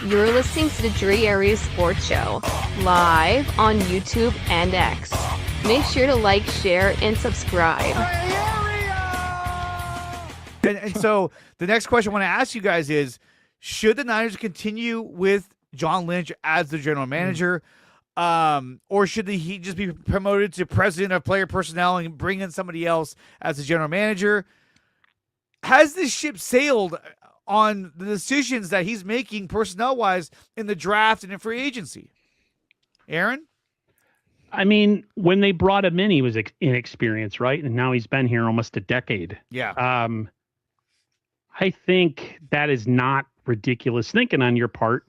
You're listening to the Dre Area Sports Show, live on YouTube and X. Make sure to like, share, and subscribe. And so the next question I want to ask you guys is, should the Niners continue with John Lynch as the general manager, or should he just be promoted to president of player personnel and bring in somebody else as the general manager? Has this ship sailed on the decisions that he's making personnel-wise in the draft and in free agency? Aaron? I mean, when they brought him in, he was inexperienced, right? And now he's been here almost a decade. Yeah. I think that is not ridiculous thinking on your part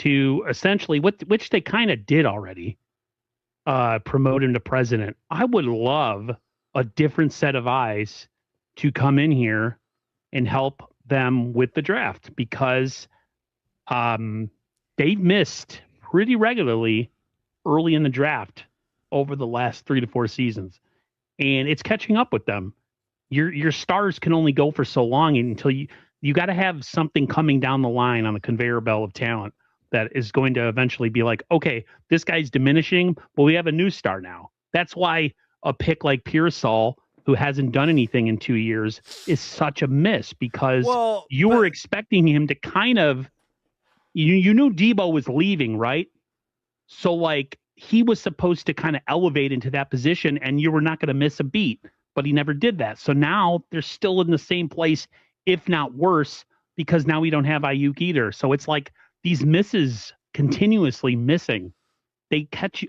to essentially, which they kind of did already, promote him to president. I would love a different set of eyes to come in here and help them with the draft, because they missed pretty regularly early in the draft over the last 3 to 4 seasons, and it's catching up with them. Your stars can only go for so long until you got to have something coming down the line on the conveyor belt of talent that is going to eventually be like, okay, this guy's diminishing, but we have a new star now. That's why a pick like Pearsall, who hasn't done anything in 2 years, is such a miss, because you were expecting him to kind of, you knew Debo was leaving, right? So like he was supposed to kind of elevate into that position and you were not going to miss a beat, but he never did that. So now they're still in the same place, if not worse, because now we don't have Ayuk either. So it's like these misses continuously missing. They catch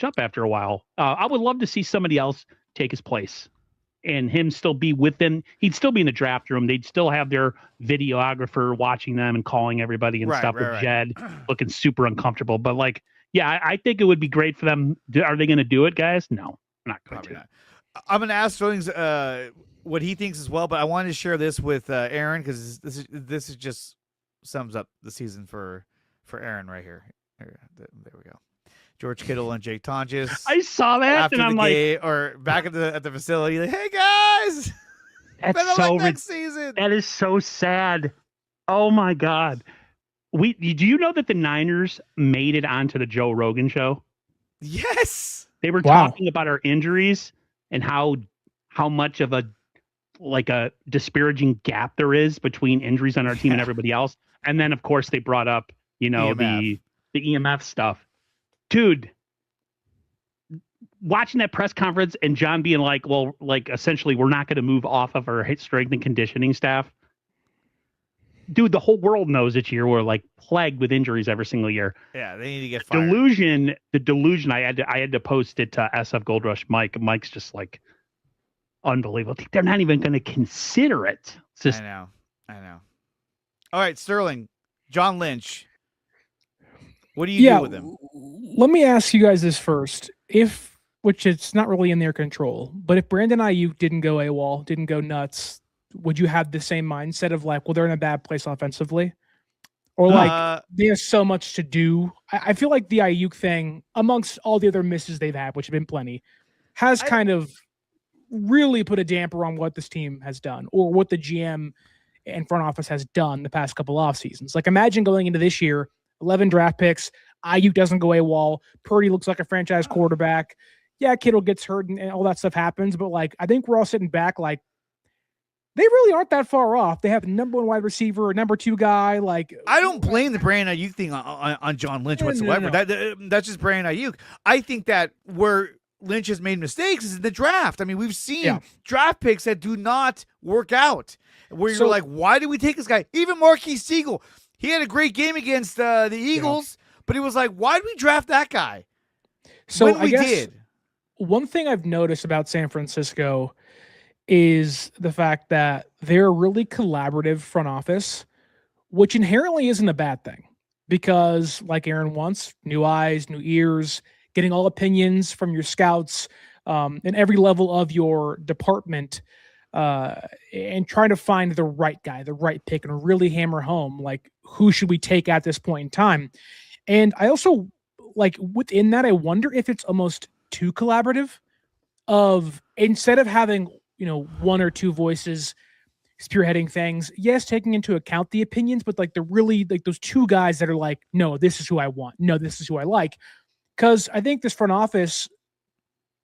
up after a while. I would love to see somebody else take his place and him still be within. He'd still be in the draft room. They'd still have their videographer watching them and calling everybody and stuff with Jed looking super uncomfortable. But like, yeah, I think it would be great for them. Are they going to do it, guys? No, not going to. Not. I'm going to ask Sterling what he thinks as well, but I wanted to share this with Aaron, because this is just sums up the season for Aaron right here. There we go. George Kittle and Jake Tonjes. I saw that, and I'm like, or back at the facility, like, hey guys, that's so next season. That is so sad. Oh my God. Do you know that the Niners made it onto the Joe Rogan show? Yes. They were talking about our injuries and how much of a disparaging gap there is between injuries on our team and everybody else. And then of course they brought up, EMF. the EMF stuff. Dude, watching that press conference and John being like, well, like essentially we're not going to move off of our strength and conditioning staff. Dude, the whole world knows that we're like plagued with injuries every single year. Yeah, they need to get fired. The delusion. I had to post it to SF Gold Rush Mike. Mike's just like unbelievable. They're not even going to consider it. It's just, I know. All right, Sterling, John Lynch. What do you do with him? Let me ask you guys this first. Which it's not really in their control, but if Brandon Ayuk didn't go AWOL, didn't go nuts, would you have the same mindset of like, well, they're in a bad place offensively? Or like, they have so much to do? I feel like the Ayuk thing, amongst all the other misses they've had, which have been plenty, has kind of really put a damper on what this team has done, or what the GM and front office has done the past couple off seasons. Like, imagine going into this year, 11 draft picks, Ayuk doesn't go AWOL, Purdy looks like a franchise quarterback. Yeah, Kittle gets hurt and all that stuff happens, but like, I think we're all sitting back like, they really aren't that far off. They have number 1 wide receiver, a number 2 guy. Like, I don't blame the Brandon Ayuk thing on John Lynch whatsoever. No. That's just Brandon Ayuk. I think that where Lynch has made mistakes is in the draft. I mean, we've seen draft picks that do not work out, where you're like, why did we take this guy? Even Marquise Siegel, he had a great game against the Eagles, but he was like, why did we draft that guy? So when we did. One thing I've noticed about San Francisco is the fact that they're a really collaborative front office, which inherently isn't a bad thing, because like Aaron wants, new eyes, new ears, getting all opinions from your scouts and every level of your department, and trying to find the right guy, the right pick, and really hammer home, like, who should we take at this point in time? And I also, like, within that, I wonder if it's almost too collaborative, of instead of having, 1 or 2 voices spearheading things. Yes, taking into account the opinions, but like those two guys that are like, no, this is who I want. No, this is who I like. Because I think this front office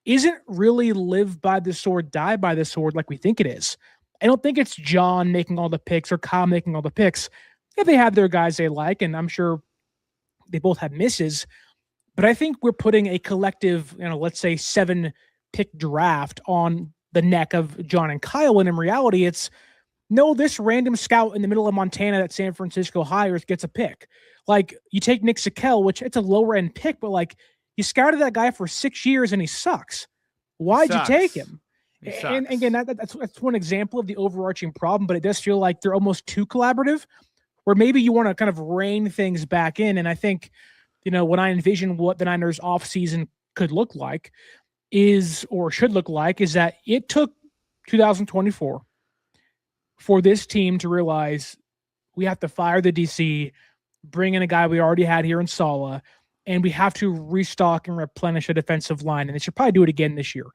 isn't really live by the sword, die by the sword like we think it is. I don't think it's John making all the picks or Kyle making all the picks. Yeah, they have their guys they like, and I'm sure they both have misses. But I think we're putting a collective, let's say 7-pick draft on the neck of John and Kyle. And in reality, it's no, this random scout in the middle of Montana that San Francisco hires gets a pick. Like, you take Nick Sakel, which it's a lower end pick, but like, you scouted that guy for 6 years and he sucks. Why'd you take him? And again, that's one example of the overarching problem, but it does feel like they're almost too collaborative, where maybe you want to kind of rein things back in. And I think, when I envision what the Niners offseason could look like should look like, is that it took 2024 for this team to realize we have to fire the DC, bring in a guy we already had here in Saleh, and we have to restock and replenish a defensive line. And they should probably do it again this year.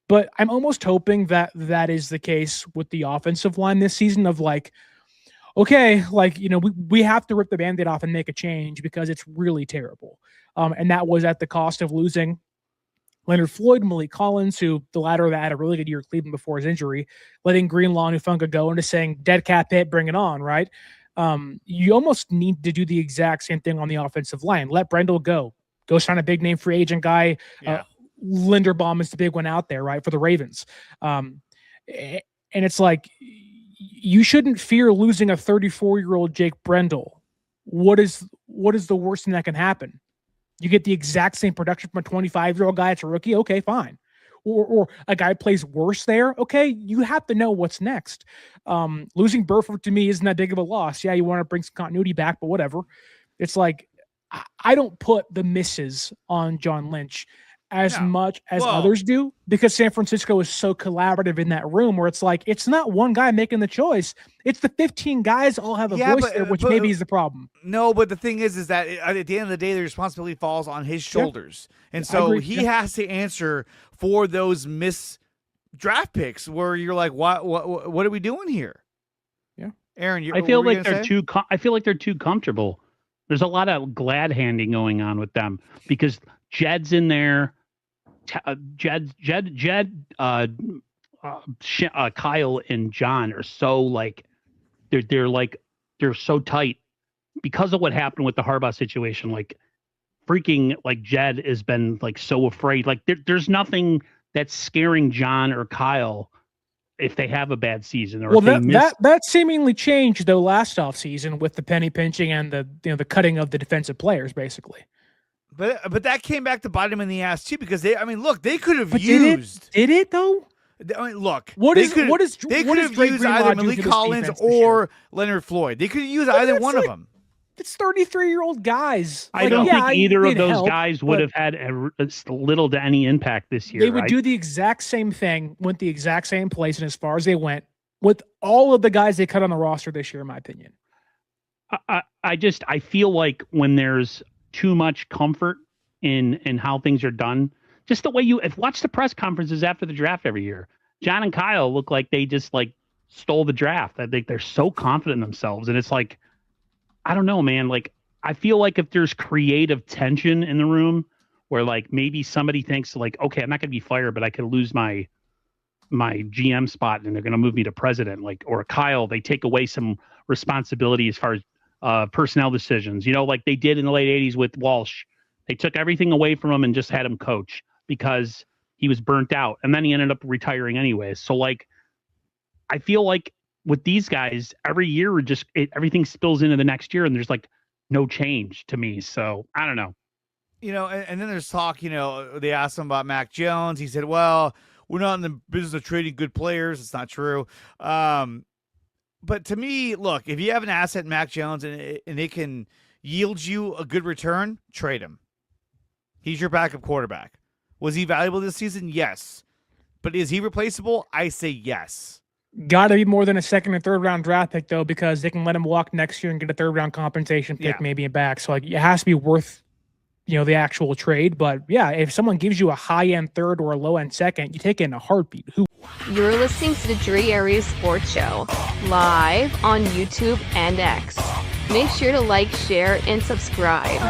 But I'm almost hoping that that is the case with the offensive line this season of like, okay, like, we have to rip the Band-Aid off and make a change because it's really terrible. And that was at the cost of losing Leonard Floyd, Malik Collins, who the latter that had a really good year at Cleveland before his injury, letting Greenlaw and Ufunga go into saying dead cap hit, bring it on, right? You almost need to do the exact same thing on the offensive line. Let Brendel go. Go sign a big name free agent guy. Yeah. Linderbaum is the big one out there, right, for the Ravens. And it's like, you shouldn't fear losing a 34-year-old Jake Brendel. What is the worst thing that can happen? You get the exact same production from a 25-year-old guy that's a rookie. Okay, fine. Or a guy plays worse there. Okay, you have to know what's next. Losing Burford to me isn't that big of a loss. Yeah, you want to bring some continuity back, but whatever. It's like, I don't put the misses on John Lynch as much as others do, because San Francisco is so collaborative in that room where it's like, it's not one guy making the choice. It's the 15 guys all have a voice there, which maybe is the problem. No, but the thing is that at the end of the day, the responsibility falls on his shoulders. And so he has to answer for those missed draft picks where you're like, what are we doing here? Yeah. Aaron, I feel like they're too comfortable. There's a lot of glad handing going on with them because Jed's in there. Kyle and John are so like they're so tight because of what happened with the Harbaugh situation. Like freaking like Jed has been like so afraid. Like there's nothing that's scaring John or Kyle if they have a bad season. Or that seemingly changed though last offseason with the penny pinching and the cutting of the defensive players basically. But that came back to bite him in the ass too, because they could have used. Did it though? I mean, look, they could have used either Malik Collins or Leonard Floyd. They could have used either one of them. It's 33-year-old guys. I don't think either of those guys would have had little to any impact this year. They would do the exact same thing, went the exact same place, and as far as they went, with all of the guys they cut on the roster this year, in my opinion. I feel like when there's too much comfort in how things are done, just the way watch the press conferences after the draft every year. John and Kyle look like they just like stole the draft. I think they're so confident in themselves, and it's like, I don't know, man. Like, I feel like if there's creative tension in the room where like maybe somebody thinks like, okay, I'm not going to be fired, but I could lose my GM spot and they're going to move me to president, like, or Kyle, they take away some responsibility as far as personnel decisions, like they did in the late 80s with Walsh. They took everything away from him and just had him coach because he was burnt out. And then he ended up retiring anyways. So like, I feel like with these guys, every year everything spills into the next year and there's like no change to me. So I don't know. And then there's talk, they asked him about Mac Jones. He said, well, we're not in the business of trading good players. It's not true. But to me, look, if you have an asset in Mac Jones and it can yield you a good return, trade him. He's your backup quarterback. Was he valuable this season? Yes. But is he replaceable? I say yes. Got to be more than a second or third round draft pick, though, because they can let him walk next year and get a third round compensation pick maybe back. So like, it has to be worth the actual trade. But yeah, if someone gives you a high end third or a low end second, you take it in a heartbeat. Who You're listening to the Drury Area Sports Show, live on YouTube and X. Make sure to like, share, and subscribe.